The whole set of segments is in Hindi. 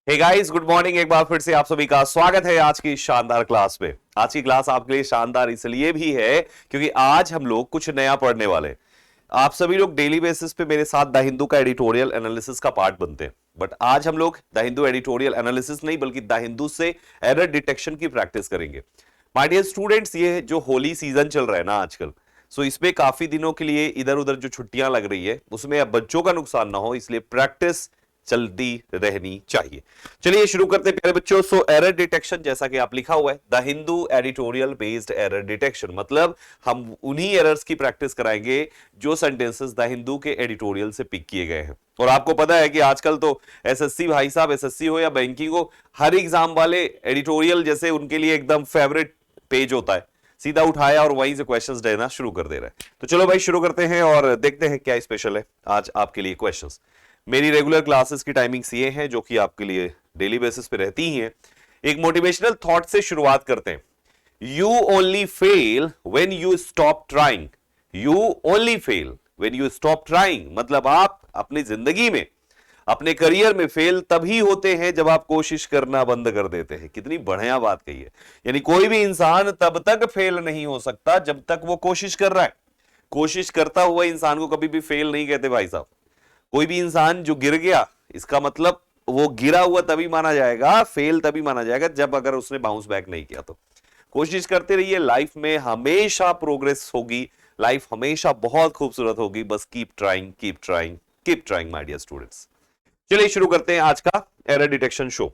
Hey guys, good morning. एक बार फिर से आप सभी का स्वागत है आज की शानदार क्लास में। आज की क्लास आपके लिए शानदार इसलिए भी है क्योंकि आज हम लोग कुछ नया पढ़ने वाले हैं। आप सभी लोग डेली बेसिस पे मेरे साथ द हिंदू का एडिटोरियल एनालिसिस का पार्ट बनते हैं, बट आज हम लोग द हिंदू एडिटोरियल एनालिसिस नहीं बल्कि द हिंदू से एरर डिटेक्शन की प्रैक्टिस करेंगे। माय डियर स्टूडेंट्स, ये जो होली सीजन चल रहा है ना आजकल, सो इसमें काफी दिनों के लिए इधर उधर जो छुट्टियां लग रही है उसमें अब बच्चों का नुकसान ना हो, इसलिए प्रैक्टिस चलती रहनी चाहिए। चलिए शुरू करते हैं प्यारे बच्चों। सो एरर डिटेक्शन, जैसा कि आप लिखा हुआ है the Hindu editorial based error detection, मतलब हम उन्हीं एरर्स की प्रैक्टिस कराएंगे जो सेंटेंसेस द हिंदू के एडिटोरियल से पिक किए गए हैं। और आपको पता है कि आजकल तो एसएससी भाई साहब, एसएससी हो या बैंकिंग हो, हर एग्जाम वाले एडिटोरियल जैसे उनके लिए एकदम फेवरेट पेज होता है, सीधा उठाया और वहीं से क्वेश्चंस देना शुरू कर दे रहा है। तो चलो भाई शुरू करते हैं और देखते हैं क्या स्पेशल है आज आपके लिए क्वेश्चंस। मेरी रेगुलर क्लासेस की टाइमिंग्स ये हैं जो कि आपके लिए डेली बेसिस पे रहती ही हैं। एक मोटिवेशनल थॉट से शुरुआत करते हैं। You only fail when you stop trying. You only fail when you stop trying, मतलब आप अपनी जिंदगी में, अपने करियर में फेल तभी होते हैं जब आप कोशिश करना बंद कर देते हैं। कितनी बढ़िया बात कही है। यानी कोई भी इंसान तब तक फेल नहीं हो सकता जब तक वो कोशिश कर रहा है। कोशिश करता हुआ इंसान को कभी भी फेल नहीं कहते भाई साहब। कोई भी इंसान जो गिर गया, इसका मतलब वो गिरा हुआ तभी माना जाएगा, फेल तभी माना जाएगा जब अगर उसने बाउंस बैक नहीं किया। तो कोशिश करते रहिए, लाइफ में हमेशा प्रोग्रेस होगी, लाइफ हमेशा बहुत खूबसूरत होगी। बस keep trying, keep trying, keep trying my dear students. चलिए शुरू करते हैं आज का एरर डिटेक्शन शो।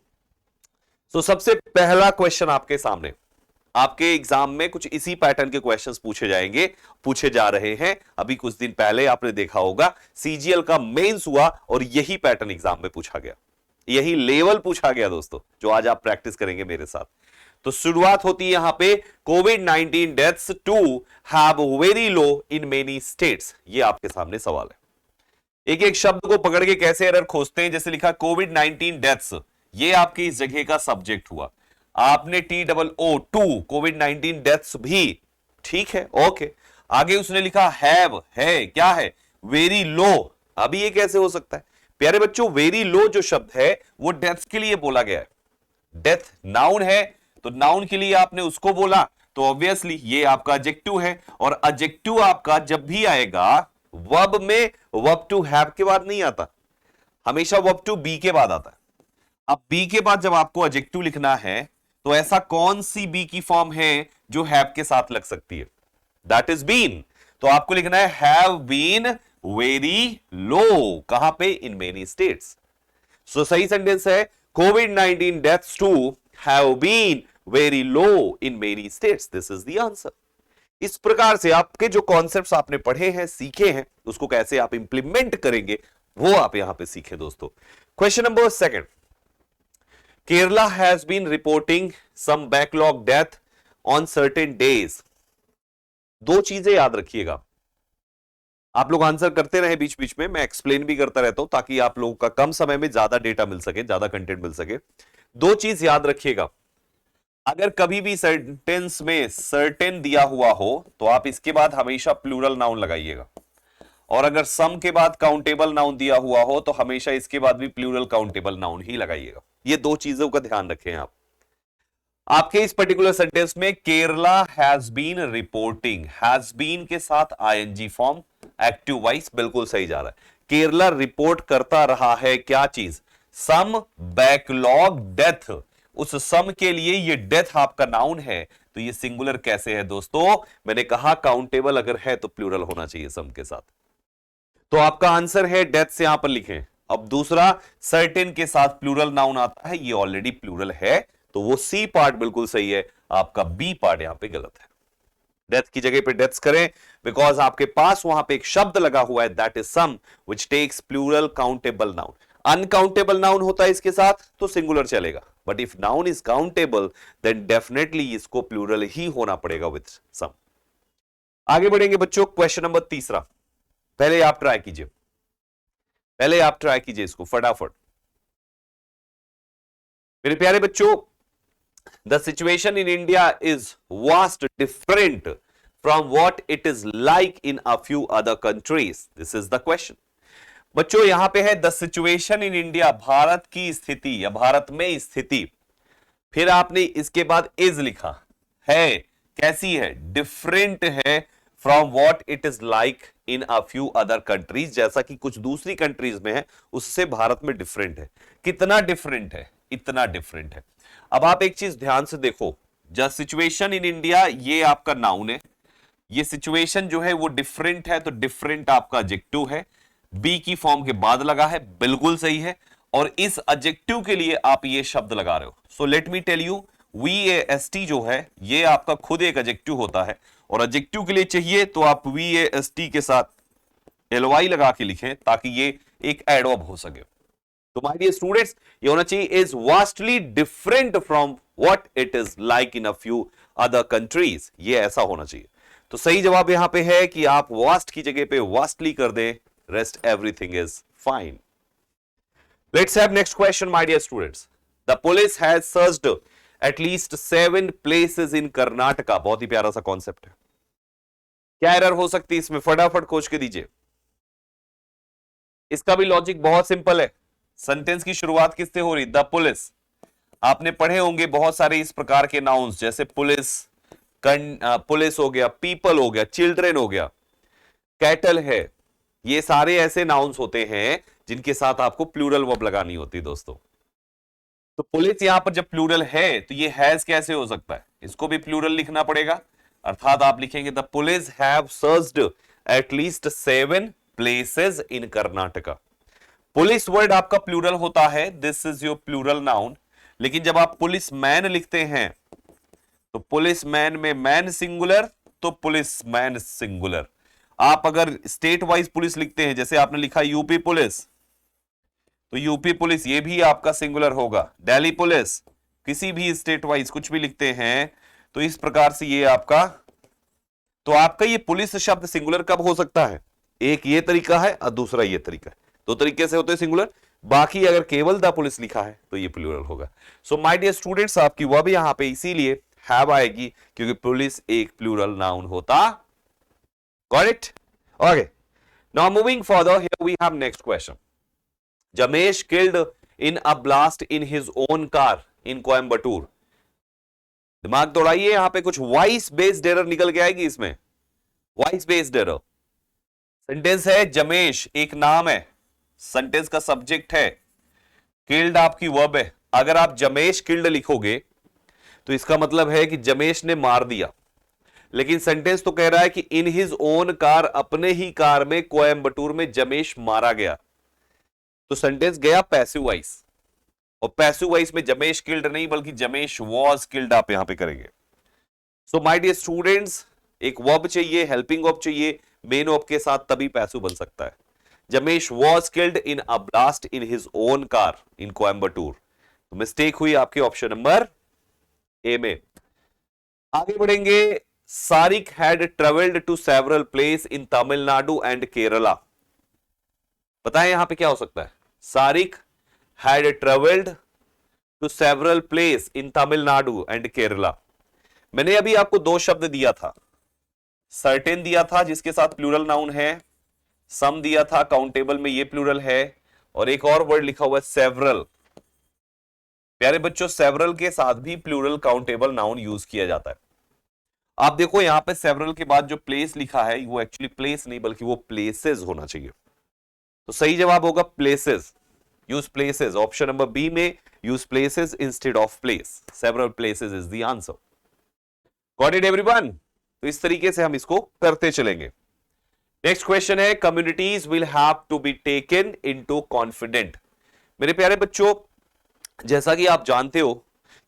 तो सबसे पहला क्वेश्चन आपके सामने, आपके एग्जाम में कुछ इसी पैटर्न के क्वेश्चंस पूछे जाएंगे, पूछे जा रहे हैं। अभी कुछ दिन पहले आपने देखा होगा सीजीएल का मेंस हुआ और यही पैटर्न एग्जाम में पूछा गया, यही लेवल पूछा गया दोस्तों, जो आज आप प्रैक्टिस करेंगे मेरे साथ। तो शुरुआत होती है यहां पे, covid 19 deaths to have very low in many states. ये आपके सामने सवाल है। एक एक शब्द को पकड़ के कैसे एरर खोजते हैं। जैसे लिखा कोविड 19 डेथ्स, ये आपकी इस जगह का सब्जेक्ट हुआ। आपने TOO कोविड 19 डेथ्स भी, ठीक है, ओके। आगे उसने लिखा हैव, है क्या है, वेरी लो। अभी ये कैसे हो सकता है प्यारे बच्चों? वेरी लो जो शब्द है वो डेथ्स के लिए बोला गया है। डेथ नाउन है तो नाउन के लिए आपने उसको बोला, तो ऑब्वियसली ये आपका एडजेक्टिव है। और एडजेक्टिव आपका जब भी आएगा वर्ब में, वर्ब टू हैव के बाद नहीं आता, हमेशा वर्ब टू बी के बाद आता है। अब बी के बाद जब आपको एडजेक्टिव लिखना है तो ऐसा कौन सी बी की फॉर्म है जो हैव के साथ लग सकती है? That is been. तो आपको लिखना है हैव बीन वेरी लो। कहां पे? इन मेनी स्टेट्स। सो सही सेंटेंस है covid 19 deaths to have been very low in many states. This is the answer. इस प्रकार से आपके जो कॉन्सेप्ट्स आपने पढ़े हैं, सीखे हैं, उसको कैसे आप इंप्लीमेंट करेंगे वो आप यहां पे सीखे दोस्तों। Question number second, Kerala has been reporting some backlog death on certain days. दो चीजें याद रखिएगा, आप लोग आंसर करते रहे बीच बीच में, मैं एक्सप्लेन भी करता रहता हूं ताकि आप लोगों का कम समय में ज्यादा डेटा मिल सके, ज्यादा कंटेंट मिल सके। दो चीज याद रखिएगा, अगर कभी भी सेंटेंस में सर्टेन दिया हुआ हो तो आप इसके बाद हमेशा प्लूरल नाउन लगाइएगा, और अगर सम के बाद काउंटेबल नाउन दिया हुआ हो तो हमेशा इसके बाद भी प्लूरल काउंटेबल नाउन ही लगाइएगा। ये दो चीजों का ध्यान रखें आप। आपके इस पर्टिकुलर सेंटेंस में Kerala has been reporting, has been के साथ आईएनजी फॉर्म, एक्टिव वॉइस बिल्कुल सही जा रहा है। केरला रिपोर्ट करता रहा है क्या चीज? सम बैकलॉग डेथ। उस सम के लिए ये डेथ आपका नाउन है, तो ये सिंगुलर कैसे है दोस्तों? मैंने कहा काउंटेबल अगर है तो प्लूरल होना चाहिए सम के साथ। तो आपका आंसर है डेथ्स, यहां पर लिखें। अब दूसरा, सर्टेन के साथ प्लूरल नाउन आता है, ये ऑलरेडी प्लूरल है, तो वो सी पार्ट बिल्कुल सही है, आपका बी पार्ट यहां पे गलत है। डेथ की जगह पे डेथ्स करें बिकॉज आपके पास वहां पे एक शब्द लगा हुआ है, that is some which takes plural countable noun. Uncountable noun होता है इसके साथ तो सिंगुलर चलेगा, but if noun is countable then definitely इसको प्लूरल ही होना पड़ेगा विथ सम। आगे बढ़ेंगे बच्चों, क्वेश्चन नंबर तीसरा। पहले आप ट्राई कीजिए, पहले आप ट्राई कीजिए इसको फटाफट। मेरे प्यारे बच्चों, the situation in India is vast different from what it is like in a few other countries. This is the question. बच्चों यहां पे है the situation in India, Bharat की स्थिति या भारत में स्थिति। फिर आपने इसके बाद इज लिखा है, कैसी है, डिफरेंट है from what it is like in a few other countries, जैसा कि कुछ दूसरी कंट्रीज में है उससे भारत में डिफरेंट है। कितना डिफरेंट है, इतना डिफरेंट है। अब आप एक चीज ध्यान से देखो, द सिचुएशन इन इंडिया ये आपका नाउन है, ये सिचुएशन जो है वो डिफरेंट है, तो डिफरेंट आपका एडजेक्टिव है, बी की फॉर्म के बाद लगा है, बिल्कुल सही है। और इस एडजेक्टिव के लिए आप ये शब्द लगा रहे हो। So let me tell you, VAST जो है ये आपका खुद एक एडजेक्टिव होता है, और एडजेक्टिव के लिए चाहिए तो आप VAST के साथ LY लगा के लिखें ताकि ये एक एडवर्ब हो सके। तो माय डियर स्टूडेंट्स, ये होना चाहिए is vastly different from what it is like in a few other countries, ये ऐसा होना चाहिए। तो सही जवाब यहां पे है कि आप वास्ट की जगह पे वास्टली कर दें, rest everything is fine. Let's have next question my dear students. The police has searched at least 7 places in Karnataka, बहुत ही प्यारा सा कॉन्सेप्ट है। क्या एरर हो सकती है इसमें, फटाफट खोज के दीजिए। इसका भी लॉजिक बहुत सिंपल है। सेंटेंस की शुरुआत किससे हो रही, द पुलिस। आपने पढ़े होंगे बहुत सारे इस प्रकार के नाउन्स, जैसे पुलिस, पुलिस हो गया, पीपल हो गया, चिल्ड्रन हो गया, कैटल है। ये सारे ऐसे नाउन्स होते हैं जिनके साथ आपको प्लूरल वर्ब लगानी होती है दोस्तों। तो पुलिस यहां पर जब प्लूरल है तो ये हैज कैसे हो सकता है, इसको भी प्लूरल लिखना पड़ेगा। अर्थात आप लिखेंगे the police have searched at least 7 places in Karnataka. Police word आपका प्लूरल होता है, this is your plural noun. लेकिन जब आप पुलिस मैन लिखते हैं तो पुलिस मैन में मैन सिंगुलर, तो पुलिस मैन सिंगुलर। आप अगर स्टेट वाइज पुलिस लिखते हैं, जैसे आपने लिखा यूपी पुलिस, तो यूपी पुलिस ये भी आपका सिंगुलर होगा। दिल्ली पुलिस, किसी भी स्टेट वाइज कुछ भी लिखते हैं तो इस प्रकार से ये आपका, तो आपका ये पुलिस शब्द सिंगुलर कब हो सकता है, एक ये तरीका है और दूसरा ये तरीका है। दो तरीके से होते हैं सिंगुलर, बाकी अगर केवल द पुलिस लिखा है तो ये प्लूरल होगा। सो माय डियर स्टूडेंट्स, आपकी वह भी यहां पे इसीलिए हैव आएगी क्योंकि पुलिस एक प्लूरल नाउन होता। Got it? Okay, now moving further, here we have next question. Jamesha killed in a blast in his own car in Coimbatore. दिमाग दौड़ाइए, यहां पे कुछ वॉइस बेस्ड एरर निकल के आएगी इसमें। Voice based error. सेंटेंस है जमेश एक नाम है, सेंटेंस का सब्जेक्ट है, किल्ड आपकी वर्ब है। अगर आप जमेश किल्ड लिखोगे तो इसका मतलब है कि जमेश ने मार दिया, लेकिन सेंटेंस तो कह रहा है कि इन हिज ओन कार, अपने ही कार में कोयम्बटूर में जमेश मारा गया। तो सेंटेंस गया पैसिव वॉइस, और पैसिव वॉइस में जमेश किल्ड नहीं बल्कि जमेश वॉज किल्ड आप यहां पे करेंगे। सो माय डियर स्टूडेंट्स, एक वर्ब चाहिए, हेल्पिंग वर्ब चाहिए मेन वर्ब के साथ, तभी पैसिव बन सकता है। Jamesha was killed in a blast in his own car in Coimbatore. तो मिस्टेक हुई आपके ऑप्शन नंबर ए में। आगे बढ़ेंगे। Sarik had travelled to several place in Tamil Nadu and Kerala. बताएं यहां पे क्या हो सकता है। Sarik had travelled to several place in Tamil Nadu and Kerala. मैंने अभी आपको दो शब्द दिया था, सर्टेन दिया था जिसके साथ प्लूरल नाउन है, सम दिया था काउंटेबल में ये प्लूरल है, और एक और वर्ड लिखा हुआ है सेवरल। प्यारे बच्चों, सेवरल के साथ भी प्लूरल काउंटेबल नाउन यूज किया जाता है। आप देखो यहां पे सेवरल के बाद जो प्लेस लिखा है वो एक्चुअली प्लेस नहीं बल्कि वो प्लेसेस होना चाहिए। तो सही जवाब होगा places. Use places, option number B में use places instead of place. Several places is the answer. Got it everyone? तो इस तरीके से हम इसको करते चलेंगे। नेक्स्ट क्वेश्चन है, communities will have to be taken into confident. मेरे प्यारे बच्चों, जैसा कि आप जानते हो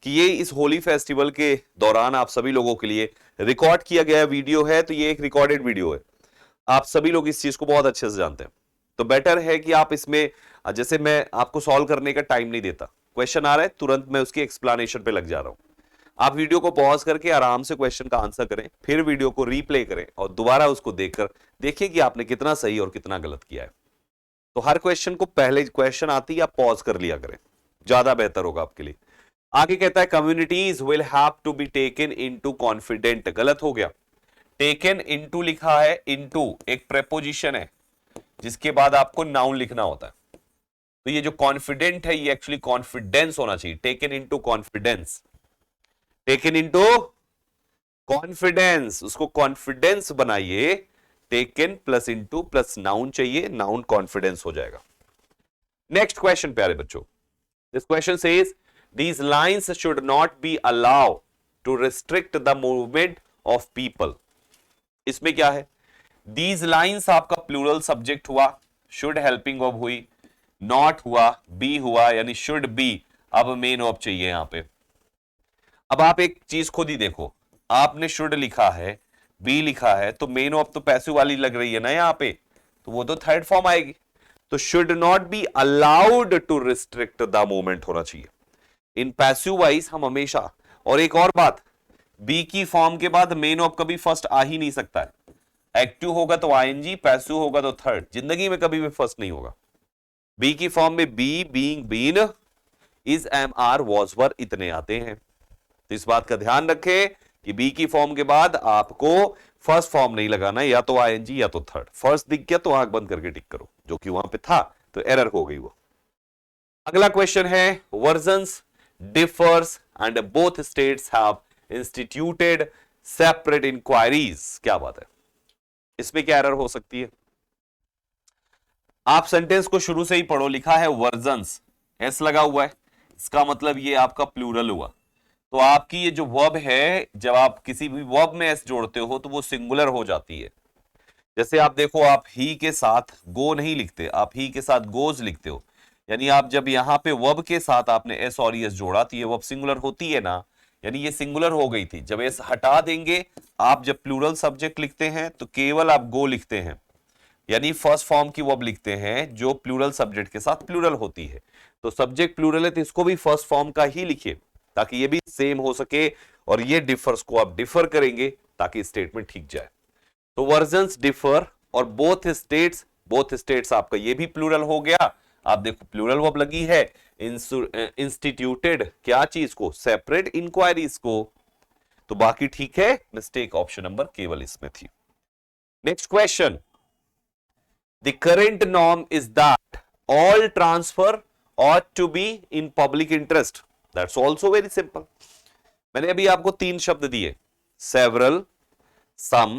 कि ये इस होली फेस्टिवल के दौरान आप सभी लोगों के लिए रिकॉर्ड किया गया वीडियो है, तो ये एक रिकॉर्डेड वीडियो है। आप सभी लोग इस चीज को बहुत अच्छे से जानते हैं, तो बेटर है कि आप इसमें, जैसे मैं आपको सॉल्व करने का टाइम नहीं देता, क्वेश्चन आ रहा है तुरंत मैं उसकी एक्सप्लेनेशन पे लग जा रहा हूं। आप वीडियो को पॉज करके आराम से क्वेश्चन का आंसर करें, फिर वीडियो को रीप्ले करें और दोबारा उसको देखकर देखिए कि आपने कितना सही और कितना गलत किया है। तो हर क्वेश्चन को पहले क्वेश्चन आती है आप पॉज कर लिया करें, ज्यादा बेहतर होगा आपके लिए। आगे कहता है communities will have to be taken into confident. गलत हो गया, टेकन इनटू लिखा है, इनटू एक प्रेपोजिशन है, जिसके बाद आपको नाउन लिखना होता है। तो ये जो कॉन्फिडेंट है ये एक्चुअली कॉन्फिडेंस होना चाहिए, taken into confidence, taken into confidence, उसको कॉन्फिडेंस बनाइए, taken plus into plus noun चाहिए, नाउन कॉन्फिडेंस हो जाएगा। नेक्स्ट क्वेश्चन प्यारे बच्चों, this question says these lines should not be allowed to restrict the movement of people। इसमें क्या है, these lines आपका प्लूरल सब्जेक्ट हुआ, should हेल्पिंग वर्ब हुई, not हुआ, be हुआ, यानी should be, अब मेन वर्ब चाहिए यहां पे। अब आप एक चीज खुद ही देखो, आपने should लिखा है, be लिखा है, तो मेन वर्ब तो पैसिव वाली लग रही है ना यहां पे, तो वो तो थर्ड फॉर्म आएगी। तो should not be allowed to restrict the movement होना चाहिए इन पैसिव वाइज हम हमेशा। और एक और बात, बी की फॉर्म के बाद मेन वर्ब कभी फर्स्ट आ ही नहीं सकता है। एक्टिव होगा तो आईएनजी, पैसिव होगा तो थर्ड, जिंदगी में कभी भी फर्स्ट नहीं होगा। बी की फॉर्म में be, being, been, is, am, are, was, were इतने आते हैं। तो इस बात का ध्यान रखें कि बी की फॉर्म के बाद आपको फर्स्ट फॉर्म नहीं लगाना है, या तो आईएनजी या तो थर्ड। फर्स्ट दिख गया तो आंख बंद करके टिक करो, जो कि वहां पे था तो एरर हो गई वो। अगला क्वेश्चन है, versions differs and both states have instituted separate inquiries। क्या बात है, इसमें क्या एरर हो सकती है? आप सेंटेंस को शुरू से ही पढ़ो, लिखा है वर्जन्स, एस लगा हुआ है, इसका मतलब ये आपका प्लूरल हुआ। तो आपकी ये जो वर्ब है, जब आप किसी भी वर्ब में एस जोड़ते हो तो वो सिंगुलर हो जाती है। जैसे आप देखो, आप ही के साथ गो नहीं लिखते, आप ही के साथ गोज लिखते हो, यानी आप जब यहां पे वर्ब के साथ आपने एस और एस जोड़ा तो ये वर्ब सिंगुलर होती है ना, यानी ये सिंगुलर हो गई थी। जब एस हटा देंगे, आप जब प्लूरल सब्जेक्ट लिखते हैं तो केवल आप गो लिखते हैं, यानी फर्स्ट फॉर्म की वर्ब लिखते हैं जो प्लूरल सब्जेक्ट के साथ प्लूरल होती है। तो सब्जेक्ट प्लूरल है तो इसको भी फर्स्ट फॉर्म का ही लिखिए ताकि ये भी सेम हो सके, और ये डिफर्स को आप डिफर करेंगे ताकि स्टेटमेंट ठीक जाए। तो वर्जन्स डिफर और बोथ स्टेट्स आपका ये भी प्लूरल हो गया। आप देखो प्लूरल वर्ब लगी है, इंस्टीट्यूटेड क्या चीज को, सेपरेट इंक्वायरीज को, तो बाकी ठीक है। मिस्टेक ऑप्शन नंबर केवल इसमें थी। Next question, the current norm is that all transfer ought to be in public interest। That's also very simple। मैंने अभी आपको तीन शब्द दिए, several, some,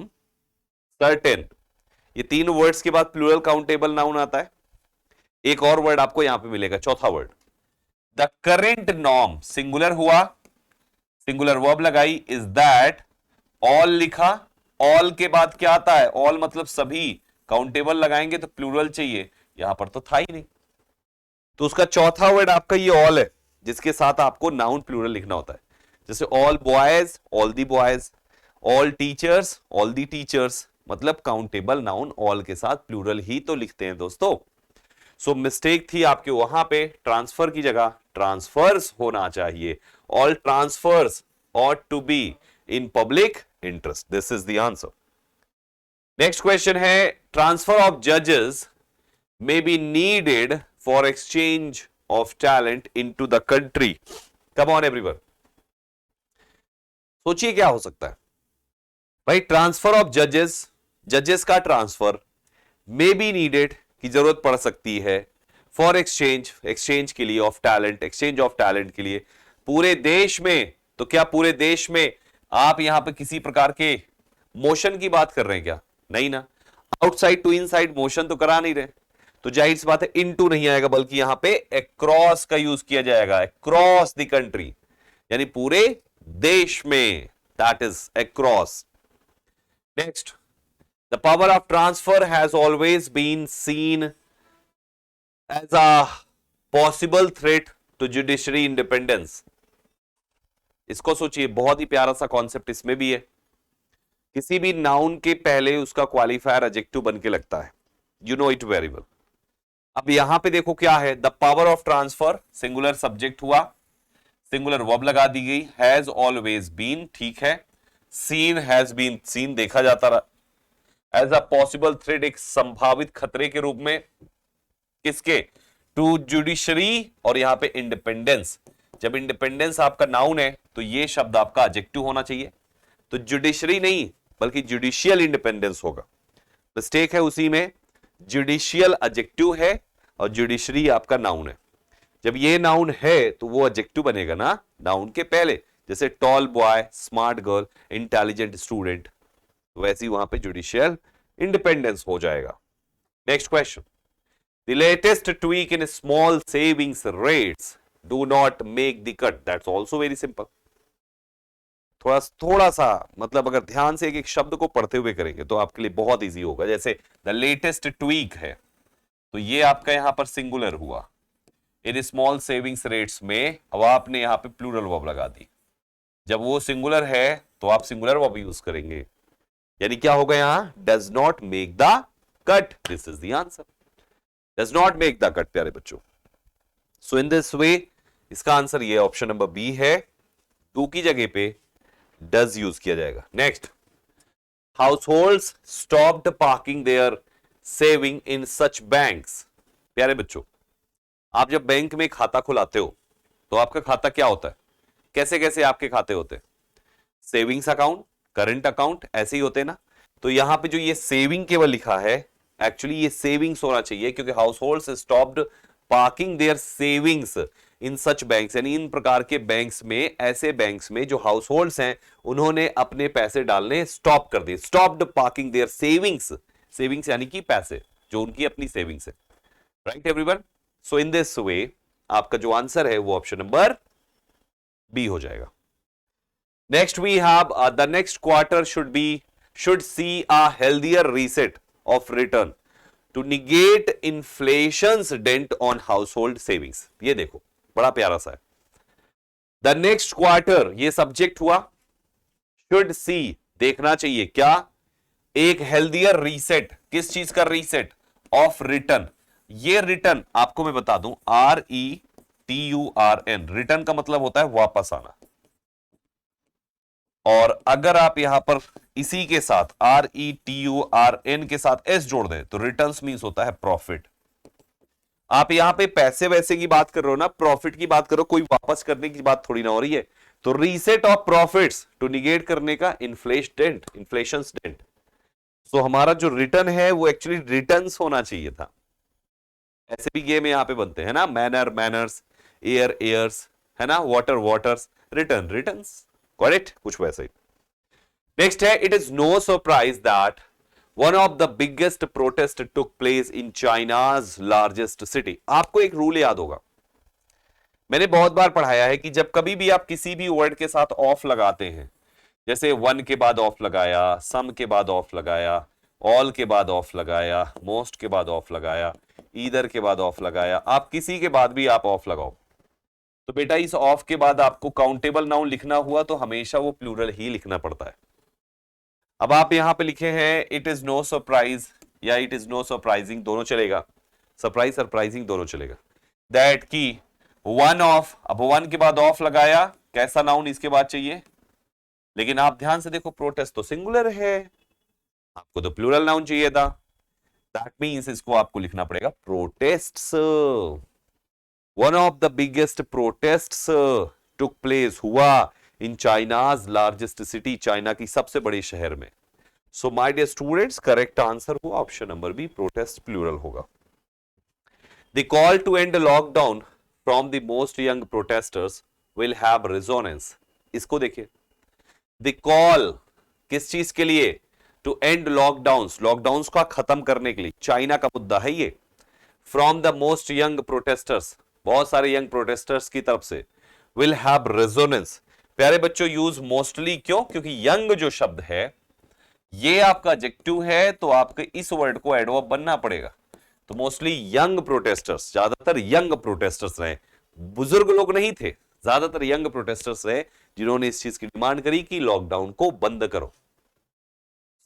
certain। ये तीन वर्ड्स के बाद प्लूरल काउंटेबल नाउन आता है। एक और वर्ड आपको यहां पे मिलेगा, चौथा word, the current norm, singular हुआ, सिंगुलर वर्ब लगाई, इज दैट, ऑल लिखा, ऑल के बाद क्या आता है, ऑल मतलब सभी, काउंटेबल लगाएंगे तो प्लूरल चाहिए, यहां पर तो था ही नहीं, तो उसका चौथा वर्ड आपका ये ऑल है, जिसके साथ आपको नाउन प्लूरल लिखना होता है। जैसे all boys, all the boys, all teachers, all the teachers, मतलब काउंटेबल नाउन ऑल के साथ प्लूरल ही तो लिखते हैं दोस्तों। सो मिस्टेक थी आपके वहां पे, ट्रांसफर की जगह ट्रांसफर्स होना चाहिए। All transfers ought to be in public interest। This is the answer. Next question है, ट्रांसफर ऑफ जजेस may be needed for exchange of talent into the country। Come on everyone, सोचिए क्या हो सकता है भाई। ट्रांसफर ऑफ जजेस का ट्रांसफर मे बी नीडेड की जरूरत पड़ सकती है, फॉर एक्सचेंज के लिए, of talent, exchange of talent के लिए पूरे देश में। तो क्या पूरे देश में आप यहां पे किसी प्रकार के मोशन की बात कर रहे हैं क्या? नहीं ना, आउटसाइड टू इनसाइड मोशन तो करा नहीं रहे, तो जाहिर सी बात है इनटू नहीं आएगा, बल्कि यहां पे अक्रॉस का यूज किया जाएगा, अक्रॉस द कंट्री, यानी पूरे देश में, that is across. Next, the power of transfer has always been seen as a possible threat to judiciary independence. इसको सोचिए, बहुत ही प्यारा सा कॉन्सेप्ट इसमें भी है। किसी भी नाउन के पहले उसका क्वालिफायर एडजेक्टिव बन के लगता है, you know it very well. अब यहां पे देखो क्या है, the power of transfer, singular subject हुआ, सिंगुलर वर्ब लगा दी गई, हैज ऑलवेज बीन, ठीक है, सीन, हैज बीन सीन, देखा जाता रहा, एज अ पॉसिबल थ्रेट, एक संभावित खतरे के रूप में, किसके, टू जुडिशरी, और यहां पे इंडिपेंडेंस। जब इंडिपेंडेंस आपका नाउन है तो ये शब्द आपका एडजेक्टिव होना चाहिए, तो जुडिशरी नहीं बल्कि जुडिशियल इंडिपेंडेंस होगा। मिस्टेक है उसी में, जुडिशियल एडजेक्टिव है और जुडिशरी आपका नाउन है। जब ये नाउन है तो वो एडजेक्टिव बनेगा ना नाउन के पहले, जैसे tall boy, smart girl, intelligent student, वैसे ही वहां पे जुडिशियल इंडिपेंडेंस हो जाएगा। Next question, the latest tweak in small savings rates do not make the cut. That's also very simple. थोड़ा सा मतलब अगर ध्यान से एक एक शब्द को पढ़ते हुए करेंगे तो आपके लिए बहुत इजी होगा। जैसे द लेटेस्ट ट्वीक है तो ये आपका यहां पर सिंगुलर हुआ, इन स्मॉल सेविंग्स रेट्स में अब आपने यहां पे प्लूरल वर्ब लगा दी। जब वो सिंगुलर है तो आप सिंगुलर वर्ब यूज करेंगे, यानी क्या होगा यहां, does not make the cut. This is the answer, does not make the cut प्यारे बच्चों। सो इन दिस वे इसका आंसर ये ऑप्शन नंबर बी है, टू की जगह पे डज यूज किया जाएगा। Next, households stopped parking their saving in such banks. प्यारे बच्चों, आप जब बैंक में खाता खुलाते हो तो आपका खाता क्या होता है, कैसे कैसे आपके खाते होते हैं, सेविंग्स अकाउंट, करंट अकाउंट, ऐसे ही होते हैं ना। तो यहां पे जो ये सेविंग केवल लिखा है, एक्चुअली ये सेविंग्स होना चाहिए, क्योंकि households stopped parking their savings in such banks, यानी इन प्रकार के बैंक्स में, ऐसे बैंक्स में जो हाउसहोल्ड्स हैं उन्होंने अपने पैसे डालने स्टॉप कर दिए। Stopped parking their savings, savings यानी कि पैसे जो उनकी अपनी सेविंग्स है। Right everyone, so in this way आपका जो आंसर है वो ऑप्शन नंबर बी हो जाएगा। Next we have the next quarter should see a healthier reset of return to negate inflations dent on household savings. ये देखो बड़ा प्यारा सा है, द नेक्स्ट क्वार्टर ये सब्जेक्ट हुआ, शुड सी देखना चाहिए क्या, एक हेल्दियर रीसेट, किस चीज का रीसेट, ऑफ रिटर्न। ये रिटर्न आपको मैं बता दूं, RETURN, रिटर्न का मतलब होता है वापस आना, और अगर आप यहां पर इसी के साथ RETURN के साथ S जोड़ दें तो रिटर्न्स मींस होता है प्रॉफिट। आप यहां पे पैसे वैसे की बात कर रहे हो ना, प्रॉफिट की बात करो, कोई वापस करने की बात थोड़ी ना हो रही है। तो reset of profits to negate करने का इन्फ्लेशन डेंट। सो हमारा जो रिटर्न है वो एक्चुअली रिटर्न्स होना चाहिए था। ऐसे भी गेम यहां पे बनते हैं ना, मैनर्स, एयर्स, है ना, वाटर्स, रिटर्न्स, करेक्ट, कुछ वैसे ही। नेक्स्ट है, it is no surprise that one of the biggest protest took place in China's largest city. आपको एक रूल याद होगा, मैंने बहुत बार पढ़ाया है कि जब कभी भी आप किसी भी वर्ड के साथ ऑफ लगाते हैं, जैसे वन के बाद ऑफ लगाया, सम के बाद ऑफ लगाया, ऑल के बाद ऑफ लगाया, मोस्ट के बाद ऑफ लगाया, ईदर के बाद ऑफ लगाया, आप किसी के बाद भी आप ऑफ लगाओ, तो बेटा इस ऑफ के बाद आपको काउंटेबल नाउन लिखना हुआ तो हमेशा वो प्लूरल ही लिखना पड़ता है। अब आप यहां पे लिखे हैं इट इज नो सरप्राइज या इट इज नो सरप्राइजिंग, दोनों चलेगा, सरप्राइजिंग दोनों चलेगा। दैट की वन ऑफ, अब वन के बाद ऑफ लगाया, कैसा नाउन इसके बाद चाहिए, लेकिन आप ध्यान से देखो प्रोटेस्ट तो सिंगुलर है, आपको तो प्लूरल नाउन चाहिए था। दैट मींस इसको आपको लिखना पड़ेगा protests. One of the biggest protests took place, हुआ in China's largest city, China की सबसे बड़े शहर में। So my dear students, correct answer हुआ option number B, protest plural होगा। The call to end lockdown from the most young protesters will have resonance. इसको देखिए, द कॉल किस चीज के लिए, टू एंड लॉकडाउन्स का खत्म करने के लिए, चाइना का मुद्दा है ये, from the most young protesters, बहुत सारे यंग प्रोटेस्टर्स की तरफ से, विल हैव रेजोनेंस। प्यारे बच्चों यूज मोस्टली क्यों, क्योंकि यंग जो शब्द है ये आपका एडजेक्टिव है, तो आपके इस वर्ड को एडवर्ब बनना पड़ेगा। तो मोस्टली यंग प्रोटेस्टर्स, ज्यादातर यंग प्रोटेस्टर्स रहे, बुजुर्ग लोग नहीं थे, ज्यादातर यंग प्रोटेस्टर्स रहे जिन्होंने इस चीज की डिमांड करी कि लॉकडाउन को बंद करो।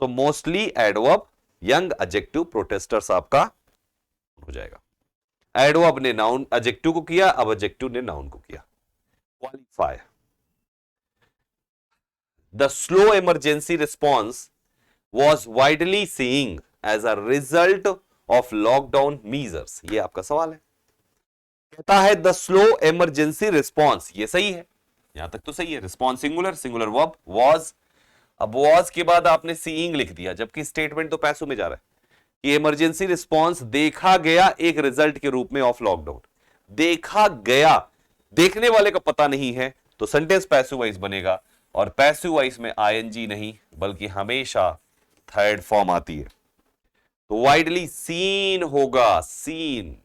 तो mostly adverb, young adjective, protesters आपका हो जाएगा। एडवर्ब ने नाउन एडजेक्टिव को किया, अब एडजेक्टिव ने नाउन को किया। Qualify, the slow emergency response was widely seeing as a result of lockdown measures. ये आपका सवाल है, कहता है द स्लो इमरजेंसी रिस्पॉन्स, ये सही है, यहां तक तो सही है। रिस्पॉन्स सिंगुलर वर्ब वॉज, अब वॉज के बाद आपने सीइंग लिख दिया, जबकि स्टेटमेंट तो पैसों में जा रहा है। कि इमरजेंसी रिस्पॉन्स देखा गया एक रिजल्ट के रूप में ऑफ लॉकडाउन। देखा गया, देखने वाले का पता नहीं है तो सेंटेंस पैसिव वॉइस बनेगा, और पैसिव वॉइस में आईएनजी नहीं बल्कि हमेशा थर्ड फॉर्म आती है। तो वाइडली सीन होगा, सीन,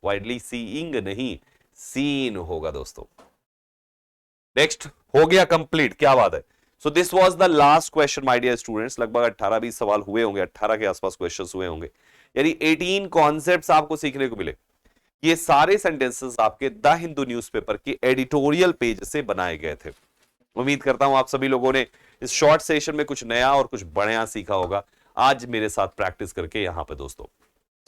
वाइडली सीइंग नहीं, सीन होगा दोस्तों। नेक्स्ट हो गया कंप्लीट, क्या बात है। So this was the last question my dear students. लगभग 18-20 सवाल हुए होंगे, 18 के आसपास क्वेश्चंस हुए होंगे, यानी 18 कॉन्सेप्ट्स आपको सीखने को मिले। ये सारे सेंटेंसेस आपके द हिंदू न्यूज़पेपर के एडिटोरियल पेज से बनाए गए थे। उम्मीद करता हूं आप सभी लोगों ने इस शॉर्ट सेशन में कुछ नया और कुछ बढ़िया सीखा होगा आज मेरे साथ प्रैक्टिस करके यहां पे दोस्तों।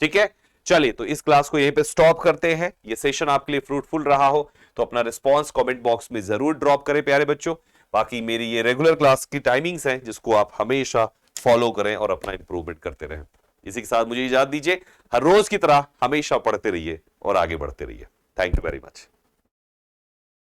ठीक है, चलिए तो इस क्लास को यहीं पे स्टॉप करते हैं। ये सेशन आपके लिए फ्रूटफुल रहा हो तो अपना रिस्पांस कमेंट बॉक्स में जरूर ड्रॉप करें प्यारे बच्चों। बाकी मेरी ये रेगुलर क्लास की टाइमिंग्स हैं जिसको आप हमेशा फॉलो करें और अपना इंप्रूवमेंट करते रहें। इसी के साथ मुझे इजाजत दीजिए, हर रोज की तरह हमेशा पढ़ते रहिए और आगे बढ़ते रहिए। Thank you very much.